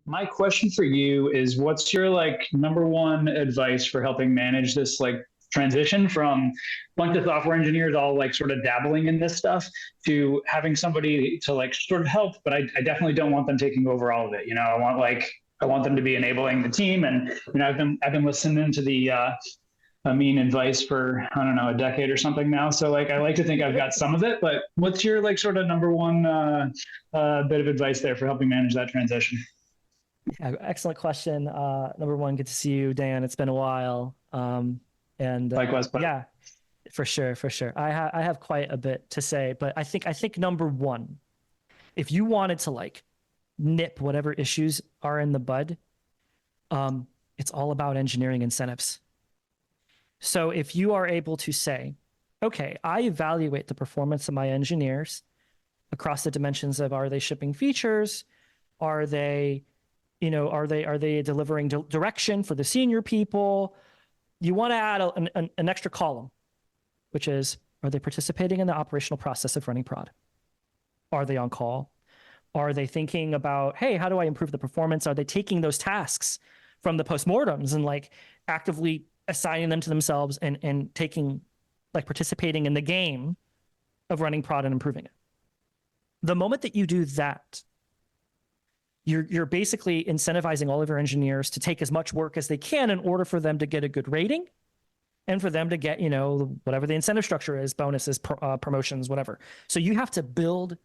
My question for you is what's your like number one advice for helping manage this like transition from a bunch of software engineers all like sort of dabbling in this stuff to having somebody to like sort of help, but I definitely don't want them taking over all of it. I want them to be enabling the team. And I've been listening to the mean advice for I don't know a decade or something now. So like I like to think I've got some of it, but what's your like sort of number one bit of advice there for helping manage that transition? Yeah, excellent question. Number one, good to see you, Dan. It's been a while. And Likewise, but yeah, for sure, for sure. I have quite a bit to say, but I think number one, if you wanted to like nip whatever issues are in the bud, it's all about engineering incentives. So if you are able to say, okay, I evaluate the performance of my engineers across the dimensions of, are they shipping features? Are they, are they delivering direction for the senior people? You want to add an extra column, which is, are they participating in the operational process of running prod? Are they on call? Are they thinking about, hey, how do I improve the performance? Are they taking those tasks from the postmortems and like actively assigning them to themselves and taking, like participating in the game of running prod and improving it? The moment that you do that, you're basically incentivizing all of your engineers to take as much work as they can in order for them to get a good rating and for them to get, whatever the incentive structure is, bonuses, promotions, whatever. So you have to build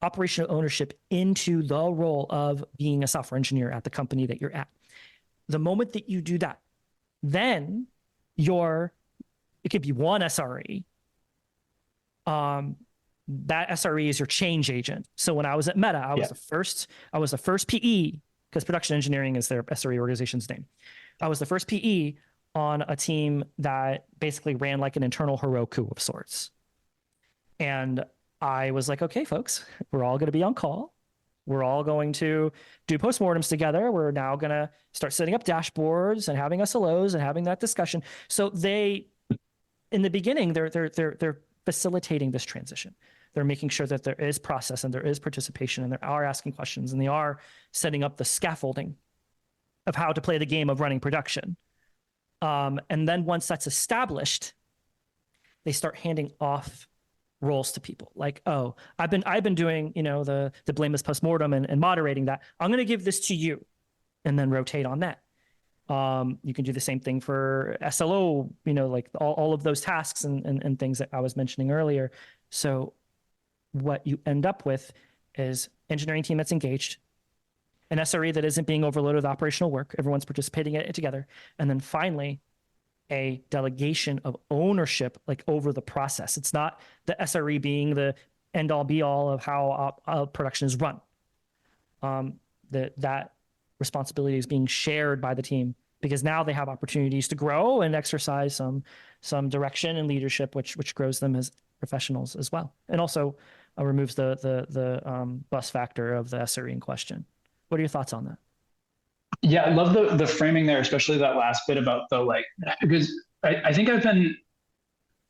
operational ownership into the role of being a software engineer at the company that you're at. The moment that you do that, then it could be one SRE. That SRE is your change agent. So when I was at Meta, I was the first PE, because production engineering is their SRE organization's name. I was the first PE on a team that basically ran like an internal Heroku of sorts. And I was like, okay, folks, we're all going to be on call. We're all going to do postmortems together. We're now going to start setting up dashboards and having SLOs and having that discussion. So in the beginning, they're facilitating this transition. They're making sure that there is process and there is participation and they are asking questions and they are setting up the scaffolding of how to play the game of running production. And then once that's established, they start handing off roles to people like, oh, I've been doing, the blameless postmortem and moderating that. I'm going to give this to you and then rotate on that. You can do the same thing for SLO, like all of those tasks and things that I was mentioning earlier. So what you end up with is engineering team that's engaged, an SRE that isn't being overloaded with operational work. Everyone's participating in it together. And then finally, a delegation of ownership, like over the process. It's not the SRE being the end all be all of how production is run. That responsibility is being shared by the team because now they have opportunities to grow and exercise some direction and leadership, which grows them as professionals as well, and also removes the bus factor of the SRE in question. What are your thoughts on that? Yeah, I love the framing there, especially that last bit about the like, because I think I've been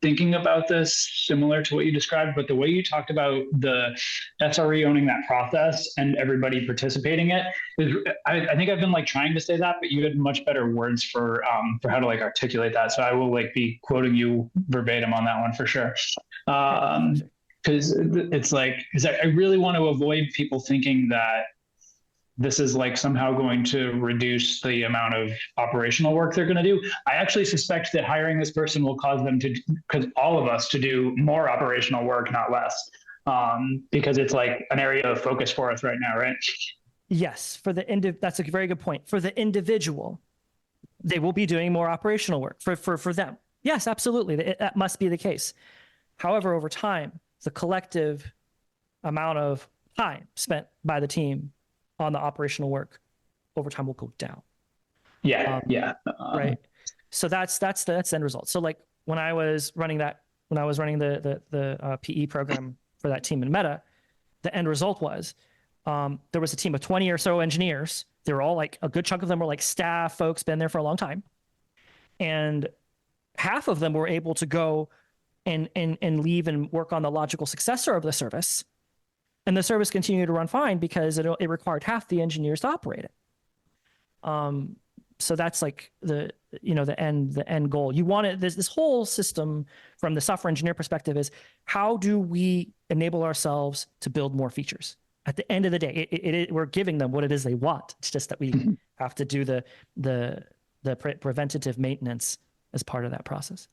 thinking about this similar to what you described, but the way you talked about the SRE owning that process and everybody participating it is, I think I've been like trying to say that, but you had much better words for how to like articulate that. So I will like be quoting you verbatim on that one for sure. Because it's like, because I really want to avoid people thinking that this is like somehow going to reduce the amount of operational work they're going to do. I actually suspect that hiring this person will cause them to, because all of us to do more operational work, not less, because it's like an area of focus for us right now, right? Yes, that's a very good point. For the individual, they will be doing more operational work for them. Yes, absolutely, that must be the case. However, over time, the collective amount of time spent by the team on the operational work over time will go down. Yeah, yeah. Right. So that's the end result. So like when I was running the PE program for that team in Meta, the end result was there was a team of 20 or so engineers. They were all like, a good chunk of them were like staff folks, been there for a long time. And half of them were able to go and leave and work on the logical successor of the service. And the service continued to run fine because it required half the engineers to operate it. So that's like the end goal. You want it, this whole system from the software engineer perspective is, how do we enable ourselves to build more features? At the end of the day, we're giving them what it is they want. It's just that we have to do the preventative maintenance as part of that process.